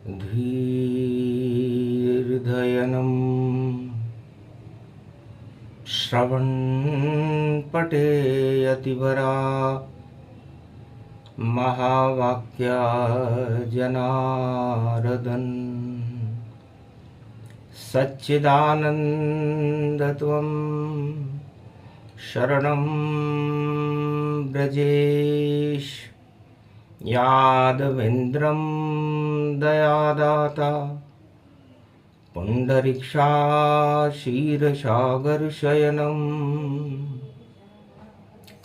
धीर्धयनं श्रवणपटेयतिवरा महावाक्या जनार्दन सच्चिदानन्दत्वं शरणं ब्रजेश यादवेन्द्रं दयादाता पुण्डरीक्षाशीर्षागरशयनं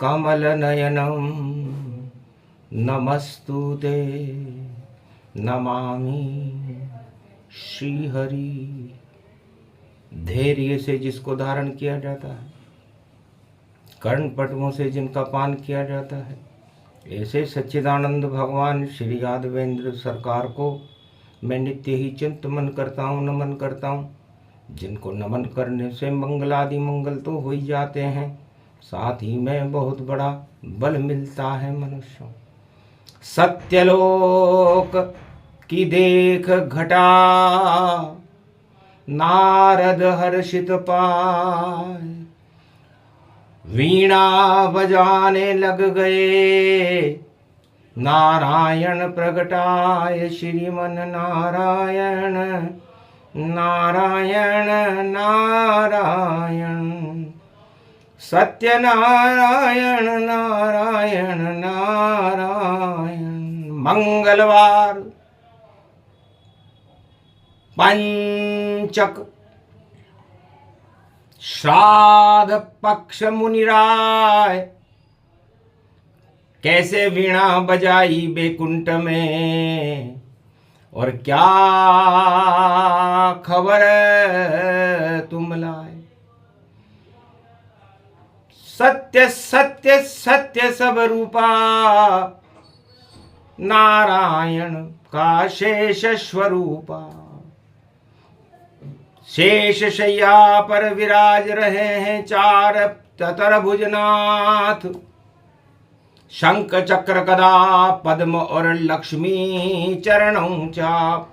कमलनयनं नमस्तुते नमामि श्रीहरि। धैर्य से जिसको धारण किया जाता है, कर्णपटुओं से जिनका पान किया जाता है, ऐसे सच्चिदानंद भगवान श्री यादवेंद्र सरकार को मैं नित्य ही चिंतन करता हूँ, नमन करता हूँ। जिनको नमन करने से मंगलादि मंगल तो हो ही जाते हैं, साथ ही में बहुत बड़ा बल मिलता है मनुष्यों। सत्यलोक की देख घटा नारद हर्षित पाए, वीणा बजाने लग गए नारायण प्रगटाय श्रीमन नारायण नारायण नारायण सत्य नारायण नारायण नारायण। मंगलवार पंचक श्राद्ध पक्ष मुनिराय, कैसे वीणा बजाई बैकुंठ में, और क्या खबर तुम लाए। सत्य सत्य सत्य सब रूपा नारायण का शेष स्वरूपा, शेष शैया पर विराज रहे हैं चार ततर भुजनाथ, शंख चक्र गदा पद्म और लक्ष्मी चरणों चाप,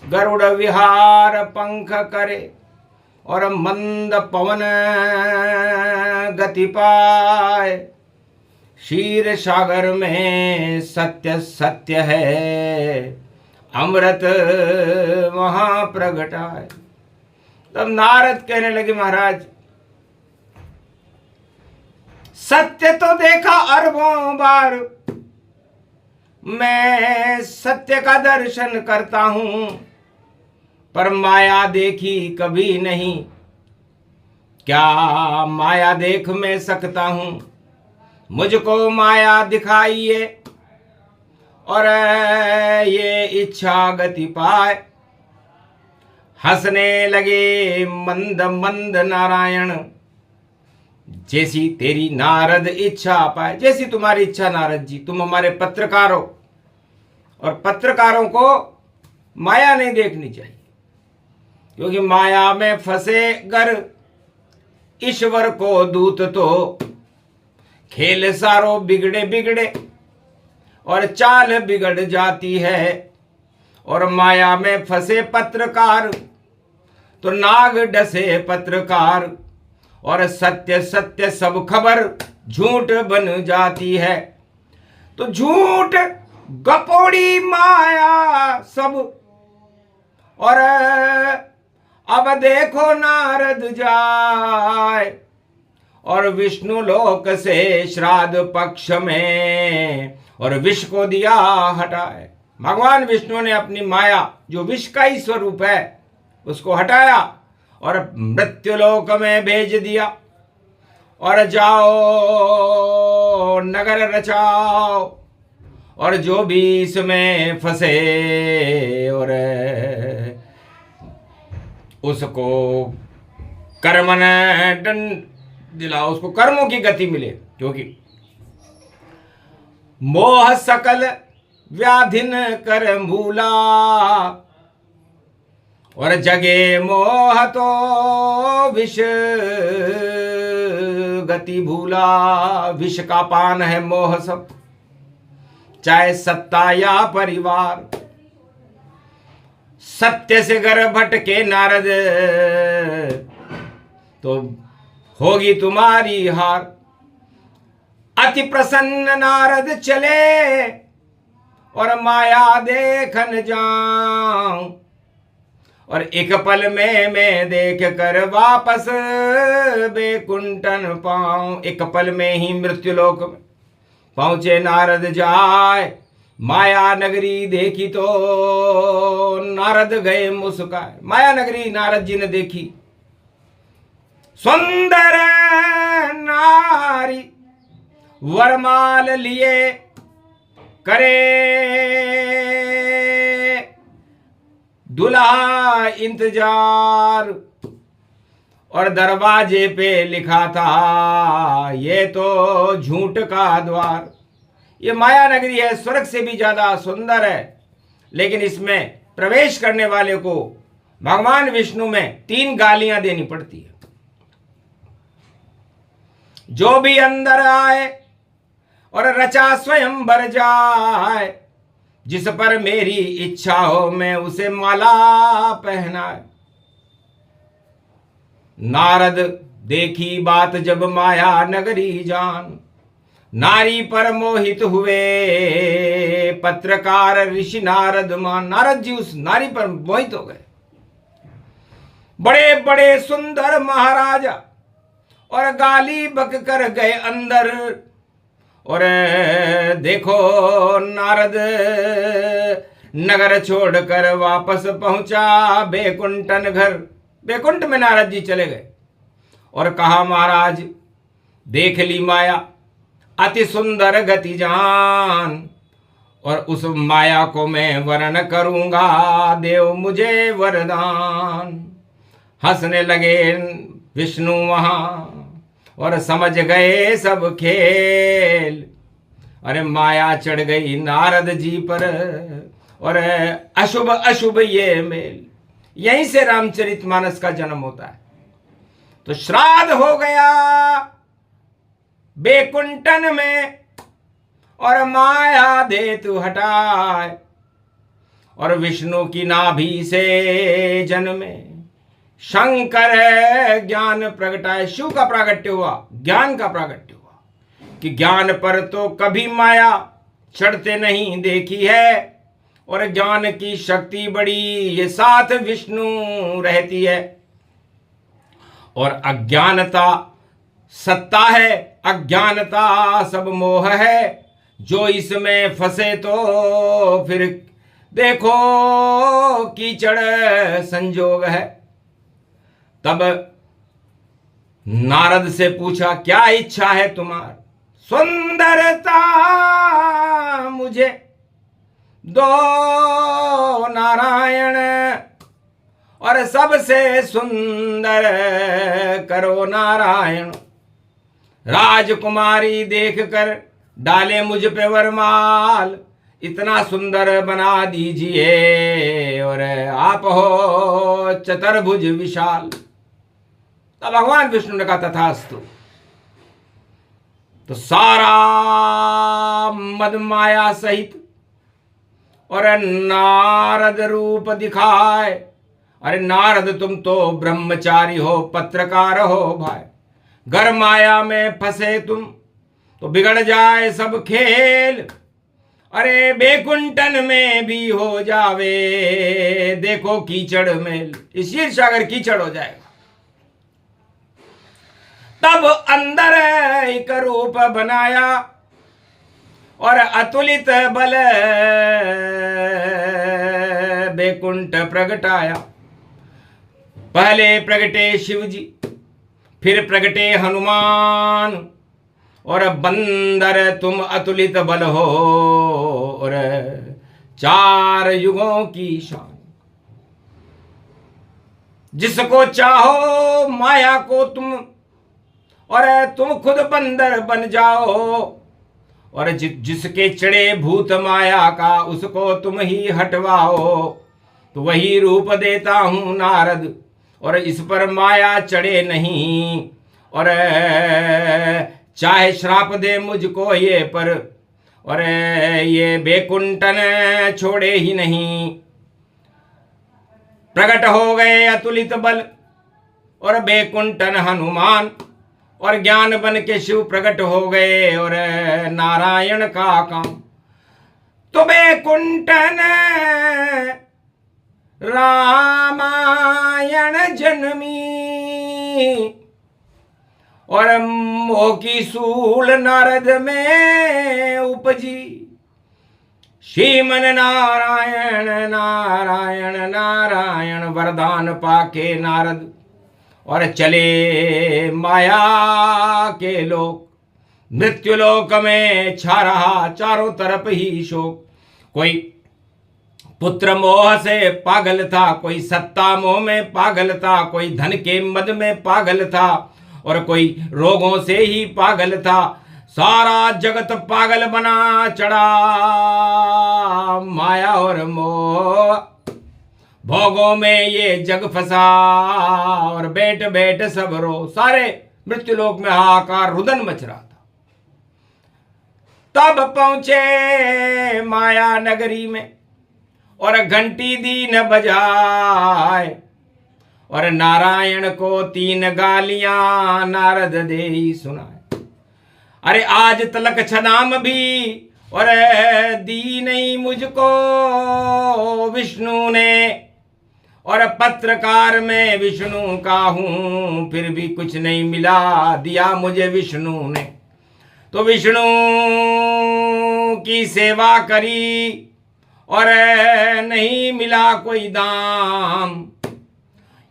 गरुड़ विहार पंख करे और मंद पवन गति पाए। क्षीर सागर में सत्य सत्य है, अमृत वहां प्रगटाए। तब नारद कहने लगे, महाराज सत्य तो देखा अरबों बार, मैं सत्य का दर्शन करता हूं, पर माया देखी कभी नहीं। क्या माया देख मैं सकता हूं, मुझको माया दिखाइए और ये इच्छा गति पाए। हंसने लगे मंद मंद नारायण, जैसी तेरी नारद इच्छा पाए। जैसी तुम्हारी इच्छा नारद जी, तुम हमारे पत्रकार हो, और पत्रकारों को माया नहीं देखनी चाहिए, क्योंकि माया में फंसे गर ईश्वर को दूत तो खेल सारो बिगड़े बिगड़े और चाल बिगड़ जाती है। और माया में फंसे पत्रकार तो नाग डसे पत्रकार, और सत्य सत्य सब खबर झूठ बन जाती है। तो झूठ गपोड़ी माया सब, और अब देखो नारद जाए और विष्णु लोक से श्राद्ध पक्ष में और विष को दिया हटाए। भगवान विष्णु ने अपनी माया जो विष का ही स्वरूप है उसको हटाया और मृत्युलोक में भेज दिया, और जाओ नगर रचाओ, और जो भी इसमें फंसे और उसको कर्मन दंड दिलाओ, उसको कर्मों की गति मिले। क्योंकि मोह सकल व्याधिन कर मूला, और जगे मोह तो विष गति भूला। विष का पान है मोह, सब चाहे सत्ता या परिवार। सत्य से गर भटके नारद तो होगी तुम्हारी हार। अति प्रसन्न नारद चले और माया देखन जाऊं, और एक पल में मैं देख कर वापस बेकुंठन पाऊं। एक पल में ही मृत्युलोक में पहुंचे नारद जाए, माया नगरी देखी तो नारद गए मुस्काए। माया नगरी नारद जी ने देखी, सुंदर नारी वरमाल लिए करे दुल्हा इंतजार, और दरवाजे पे लिखा था ये तो झूठ का द्वार। ये माया नगरी है, स्वर्ग से भी ज्यादा सुंदर है, लेकिन इसमें प्रवेश करने वाले को भगवान विष्णु में 3 गालियां देनी पड़ती है। जो भी अंदर आए और रचा स्वयं भर जाए, जिस पर मेरी इच्छा हो मैं उसे माला पहनाए। नारद देखी बात जब माया नगरी जान, नारी पर मोहित हुए पत्रकार ऋषि नारद मान। नारद जी उस नारी पर मोहित हो गए। बड़े बड़े सुंदर महाराजा और गाली बक कर गए अंदर, और देखो नारद नगर छोड़कर वापस पहुंचा बेकुंठन घर। बेकुंठ में नारद जी चले गए और कहा महाराज देख ली माया अति सुंदर गति जान, और उस माया को मैं वर्ण करूंगा, देव मुझे वरदान। हंसने लगे विष्णु वहां और समझ गए सब खेल। अरे माया चढ़ गई नारद जी पर और अशुभ अशुभ ये मेल। यहीं से रामचरितमानस का जन्म होता है। तो श्राद्ध हो गया बेकुंठन में और माया दे तू हटाए, और विष्णु की नाभि से जन्मे शंकर ज्ञान प्रगटाए। शिव का प्रागट्य हुआ, ज्ञान का प्रागट्य हुआ कि ज्ञान पर तो कभी माया चढ़ते नहीं देखी है, और ज्ञान की शक्ति बड़ी ये साथ विष्णु रहती है। और अज्ञानता सत्ता है, अज्ञानता सब मोह है, जो इसमें फंसे तो फिर देखो कीचड़ संजोग है। तब नारद से पूछा क्या इच्छा है तुम्हारी? सुंदरता मुझे दो नारायण, और सबसे सुंदर करो नारायण। राजकुमारी देखकर डाले मुझ पे वरमाल, इतना सुंदर बना दीजिए, और आप हो चतुर्भुज विशाल। तब भगवान विष्णु ने कहा तथास्तु। तो सारा मद माया सहित और नारद रूप दिखाए। अरे नारद तुम तो ब्रह्मचारी हो, पत्रकार हो भाई, घर माया में फंसे तुम तो बिगड़ जाए सब खेल। अरे बेकुंठन में भी हो जावे देखो कीचड़ में, इस शीर सागर कीचड़ हो जाएगा। तब अंदर एक रूप बनाया और अतुलित बल बेकुंठ प्रगटाया। पहले प्रगटे शिव जी, फिर प्रगटे हनुमान, और बंदर तुम अतुलित बल हो और 4 युगों की शान। जिसको चाहो माया को तुम, और तुम खुद बंदर बन जाओ, और जिसके चढ़े भूत माया का उसको तुम ही हटवाओ। तो वही रूप देता हूं नारद, और इस पर माया चढ़े नहीं, और चाहे श्राप दे मुझको ये पर, और ये बेकुंठन छोड़े ही नहीं। प्रकट हो गए अतुलित बल और बैकुंठन हनुमान, और ज्ञान बन के शिव प्रकट हो गए और नारायण का काम। तो बैकुंठन रामायण जन्मी और मोह की सूल नारद में उपजी। श्रीमन नारायण नारायण नारायण वरदान पाके नारद और चले माया के लोक। मृत्युलोक में छा रहा चारों तरफ ही शोक। कोई पुत्र मोह से पागल था, कोई सत्ता मोह में पागल था, कोई धन के मद में पागल था, और कोई रोगों से ही पागल था। सारा जगत पागल बना चढ़ा माया और मोह। भोगों में ये जग फंसा और बैठ बैठ सब रो। सारे मृत्युलोक में हाहाकार रुदन मच रहा था। तब पहुंचे माया नगरी में और घंटी दी न बजाए, और नारायण को 3 गालियां नारद दे ही सुनाए। अरे आज तलक छनाम भी और दी नहीं मुझको विष्णु ने, और पत्रकार में विष्णु का हूं फिर भी कुछ नहीं मिला दिया मुझे विष्णु ने। तो विष्णु की सेवा करी और नहीं मिला कोई दाम,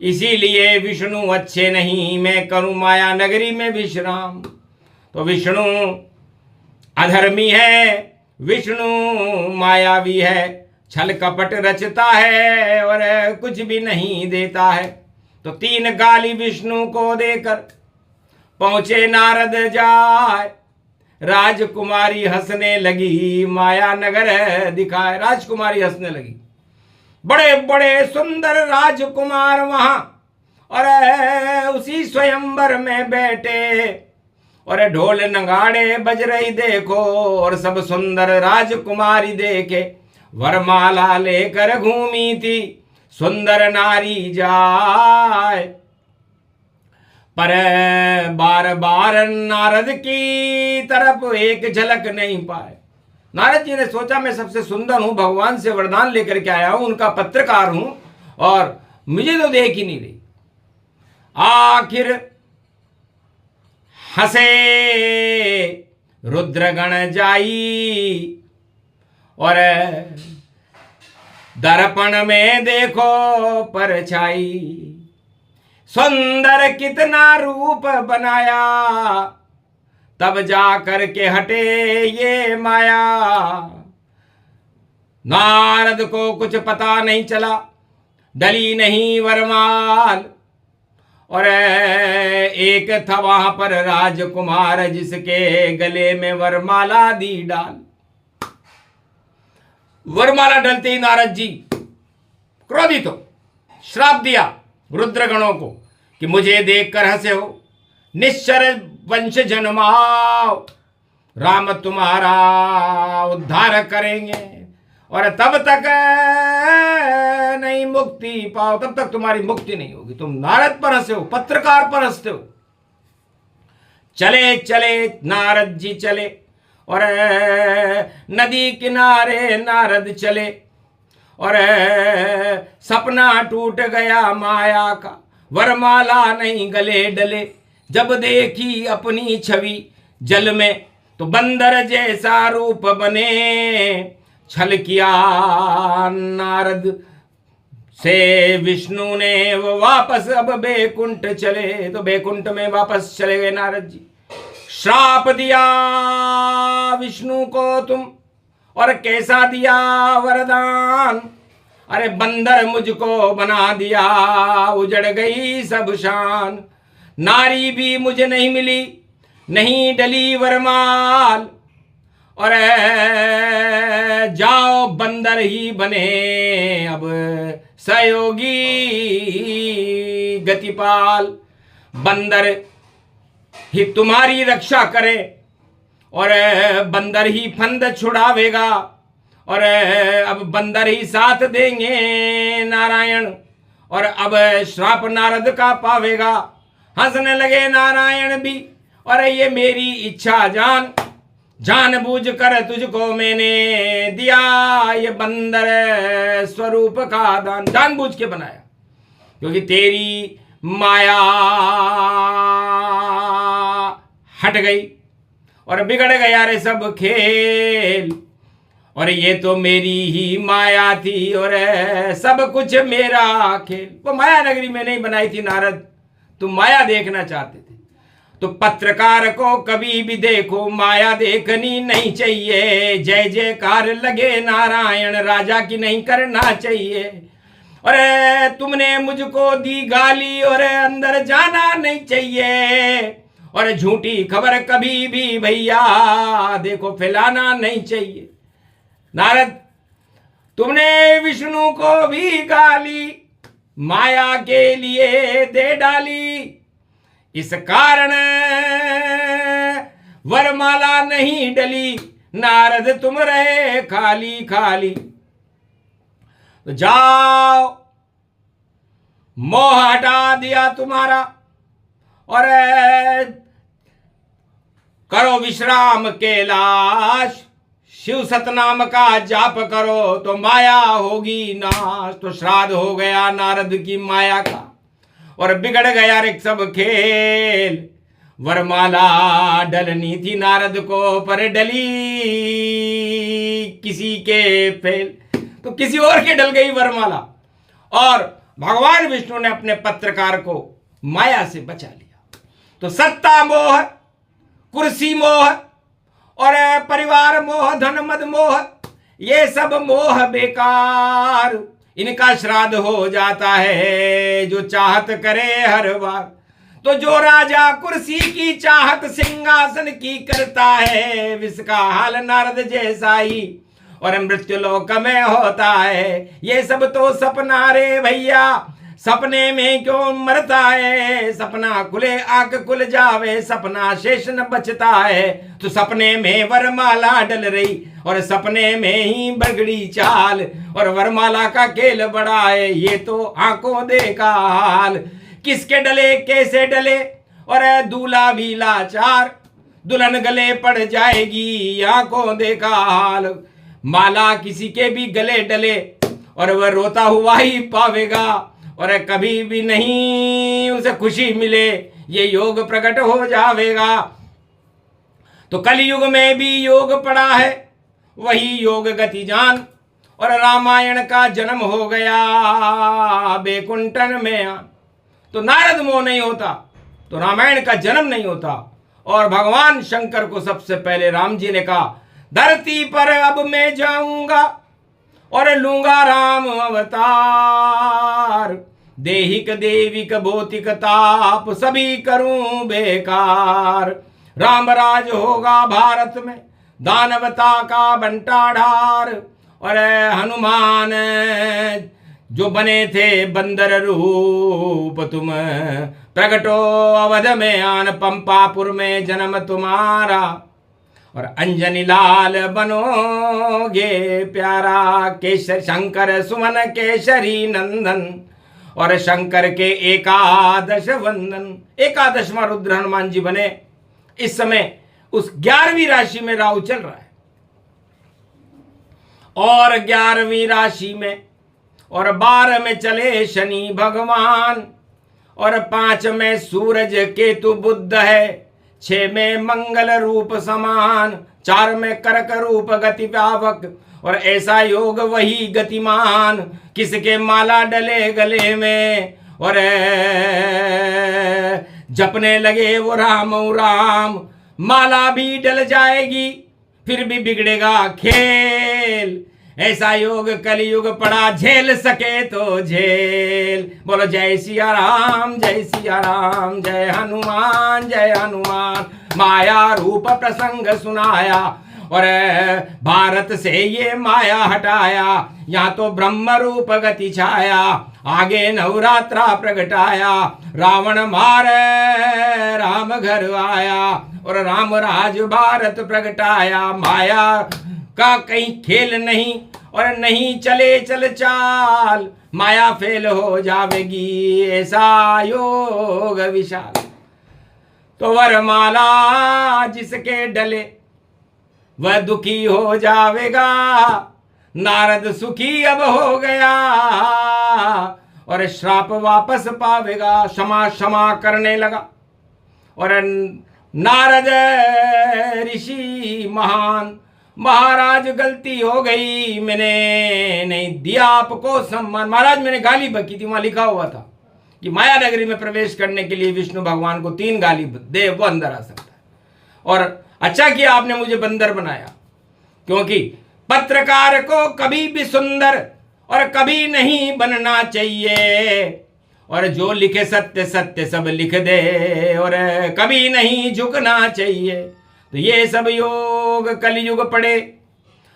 इसीलिए विष्णु अच्छे नहीं, मैं करूं माया नगरी में विश्राम। तो विष्णु अधर्मी है, विष्णु मायावी है, छल कपट रचता है और कुछ भी नहीं देता है। तो 3 गाली विष्णु को देकर पहुंचे नारद जाए। राजकुमारी हंसने लगी, माया नगर दिखाए। राजकुमारी हंसने लगी, बड़े बड़े सुंदर राजकुमार वहां और उसी स्वयंवर में बैठे, और ढोल नगाड़े बज रही देखो, और सब सुंदर राजकुमारी देखे। वरमाला लेकर घूमी थी सुंदर नारी जाए, पर बार बार नारद की तरफ एक झलक नहीं पाए। नारद जी ने सोचा मैं सबसे सुंदर हूं, भगवान से वरदान लेकर के आया हूं, उनका पत्रकार हूं, और मुझे तो देख ही नहीं रही। आखिर हंसे रुद्रगण जाई, और दर्पण में देखो परछाई। सुंदर कितना रूप बनाया, तब जा कर के हटे ये माया। नारद को कुछ पता नहीं चला, डली नहीं वरमाल, और एक था वहां पर राजकुमार जिसके गले में वरमाला दी डाल। वरमाला डलते ही नारद जी क्रोधित हो श्राप दिया रुद्रगणों को कि मुझे देखकर हंसे हो, निश्चर वंश जन्माओ, राम तुम्हारा उद्धार करेंगे, और तब तक नहीं मुक्ति पाओ, तब तक तुम्हारी मुक्ति नहीं होगी। तुम नारद पर हंसे हो, पत्रकार पर हंसते हो। चले चले नारद जी चले, और नदी किनारे नारद चले, और सपना टूट गया माया का, वरमाला नहीं गले डले। जब देखी अपनी छवि जल में, तो बंदर जैसा रूप बने। छल किया नारद से विष्णु ने, वो वापस अब बैकुंठ चले। तो बैकुंठ में वापस चले गए नारद जी। श्राप दिया विष्णु को तुम, और कैसा दिया वरदान। अरे बंदर मुझको बना दिया, उजड़ गई सब शान। नारी भी मुझे नहीं मिली, नहीं डली वरमाल, और जाओ बंदर ही बने अब सहयोगी गतिपाल। बंदर ही तुम्हारी रक्षा करे, और बंदर ही फंद छुड़ावेगा, और अब बंदर ही साथ देंगे नारायण। और अब श्राप नारद का पावेगा। हंसने लगे नारायण भी, और ये मेरी इच्छा जान, जानबूझ कर तुझको मैंने दिया ये बंदर स्वरूप का दान। जानबूझ के बनाया, क्योंकि तेरी माया हट गई और बिगड़ गया रे सब खेल। और ये तो मेरी ही माया थी और सब कुछ मेरा खेल। वो माया नगरी में नहीं बनाई थी नारद, तुम माया देखना चाहते थे। तो पत्रकार को कभी भी देखो माया देखनी नहीं चाहिए। जय जयकार लगे नारायण राजा की नहीं करना चाहिए। और तुमने मुझको दी गाली और अंदर जाना नहीं चाहिए। और झूठी खबर कभी भी भैया देखो फैलाना नहीं चाहिए। नारद, तुमने विष्णु को भी गाली माया के लिए दे डाली। इस कारण वरमाला नहीं डली, नारद तुम रहे खाली खाली। तो जाओ, मोह हटा दिया तुम्हारा और करो विश्राम कैलाश। शिव सतनाम का जाप करो तो माया होगी नाश। तो श्राद्ध हो गया नारद की माया का और बिगड़ गया रे सब खेल। वरमाला डलनी थी नारद को पर डली किसी के फेल। तो किसी और के डल गई वरमाला और भगवान विष्णु ने अपने पत्रकार को माया से बचा लिया। तो सत्ता मोह, कुर्सी मोह और परिवार मोह, धन मद मोह, ये सब मोह बेकार। इनका श्राद्ध हो जाता है जो चाहत करे हर बार। तो जो राजा कुर्सी की चाहत सिंहासन की करता है, विष का हाल नारद जैसा ही और मृत्यु लोक में होता है। ये सब तो सपना रे भैया, सपने में क्यों मरता है। सपना खुले आंख खुल जावे, सपना शेष न बचता है। तो सपने में वरमाला डल रही और सपने में ही बगड़ी चाल। और वरमाला का खेल बड़ा है, ये तो आंखों देखा हाल। किसके डले कैसे डले और दूल्हा भी लाचार, दुल्हन गले पड़ जाएगी आंखों देखा हाल। माला किसी के भी गले डले और वह रोता हुआ ही पावेगा और कभी भी नहीं उसे खुशी मिले, ये योग प्रकट हो जावेगा। तो कलयुग में भी योग पड़ा है, वही योग गति जान। और रामायण का जन्म हो गया बैकुंठन में। तो नारद मोह नहीं होता तो रामायण का जन्म नहीं होता। और भगवान शंकर को सबसे पहले राम जी ने कहा, धरती पर अब मैं जाऊंगा और लूंगा राम अवतार। देहिक देविक भौतिक ताप सभी करूं बेकार। राम राज होगा भारत में, दानवता का बंटाढार। और हनुमान जो बने थे बंदर रूप, तुम प्रगटो अवध में आन, पंपापुर में जन्म तुम्हारा। और अंजनी लाल बनोगे प्यारा, केसर शंकर सुमन केसरी नंदन। और शंकर के एकादश वंदन, 11वां रुद्र हनुमान जी बने। इस समय उस 11वीं राशि में राहु चल रहा है और 11वीं राशि में और 12 में चले शनि भगवान। और 5 में सूरज केतु बुध है, 6 में मंगल रूप समान, 4 में कर्क रूप गति व्यापक। और ऐसा योग वही गतिमान, किसके माला डले गले में और जपने लगे वो राम राम। माला भी डल जाएगी फिर भी बिगड़ेगा खेल। ऐसा योग कलयुग पड़ा, झेल सके तो झेल। बोलो जय सिया राम, जय सिया राम, जय हनुमान, जय हनुमान। माया रूप प्रसंग सुनाया और भारत से ये माया हटाया। यहाँ तो ब्रह्म रूप गति छाया, आगे नवरात्रा प्रगटाया। रावण मारे राम घर आया और राम राज भारत प्रगटाया। माया का कहीं खेल नहीं और नहीं चले चल चाल, माया फेल हो जावेगी, ऐसा योग विशाल। तो वरमाला जिसके डले वह दुखी हो जावेगा, नारद सुखी अब हो गया और श्राप वापस पावेगा। क्षमा क्षमा करने लगा और नारद ऋषि महान, महाराज गलती हो गई, मैंने नहीं दिया आपको सम्मान। महाराज मैंने गाली बकी थी, वहां लिखा हुआ था कि माया नगरी में प्रवेश करने के लिए विष्णु भगवान को 3 गाली दे वो अंदर आ सकता है। और अच्छा किया आपने मुझे बंदर बनाया, क्योंकि पत्रकार को कभी भी सुंदर और कभी नहीं बनना चाहिए, और जो लिखे सत्य सत्य सब लिख दे, और कभी नहीं झुकना चाहिए। तो ये सब योग कलयुग पड़े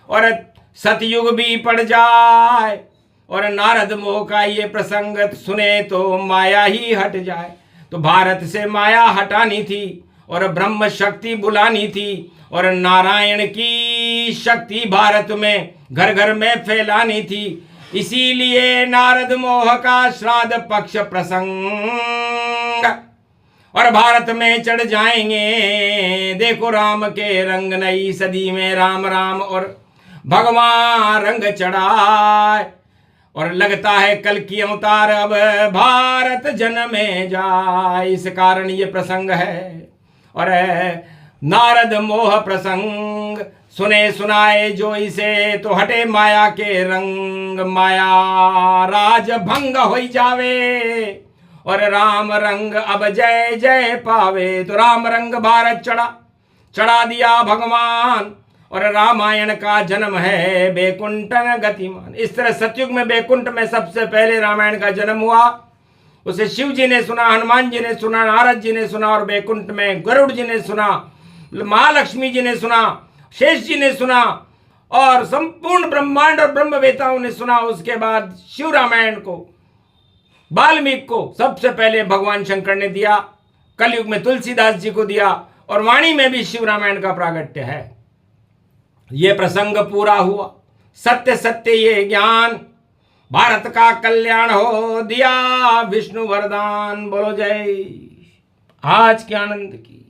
और सतयुग भी पड़ जाए, और नारद मोह का ये प्रसंग सुने तो माया ही हट जाए। तो भारत से माया हटानी थी और ब्रह्म शक्ति बुलानी थी, और नारायण की शक्ति भारत में घर घर में फैलानी थी। इसीलिए नारद मोह का श्राद्ध पक्ष प्रसंग, और भारत में चढ़ जाएंगे देखो राम के रंग, नई सदी में राम राम और भगवान रंग चढ़ाए। और लगता है कल की अवतार अब भारत जन्मे जाए, इस कारण ये प्रसंग है। और नारद मोह प्रसंग सुने सुनाए जो इसे, तो हटे माया के रंग, माया राज भंग हो जावे, और राम रंग अब जय जय पावे। तो राम रंग भारत चढ़ा दिया भगवान, और रामायण का जन्म है बैकुंठन गतिमान। इस तरह सतयुग में बैकुंठ में सबसे पहले रामायण का जन्म हुआ। उसे शिव जी ने सुना, हनुमान जी ने सुना, नारद जी ने सुना, और बैकुंठ में गरुड़ जी ने सुना, महालक्ष्मी जी ने सुना, शेष जी ने सुना, और संपूर्ण ब्रह्मांड और ब्रह्मवेताओं ने सुना। उसके बाद शिव रामायण को वाल्मीकि को सबसे पहले भगवान शंकर ने दिया, कलयुग में तुलसीदास जी को दिया, और वाणी में भी शिव रामायण का प्रागट्य है। ये प्रसंग पूरा हुआ, सत्य सत्य ये ज्ञान, भारत का कल्याण हो दिया विष्णु वरदान। बोलो जय आज के आनंद की।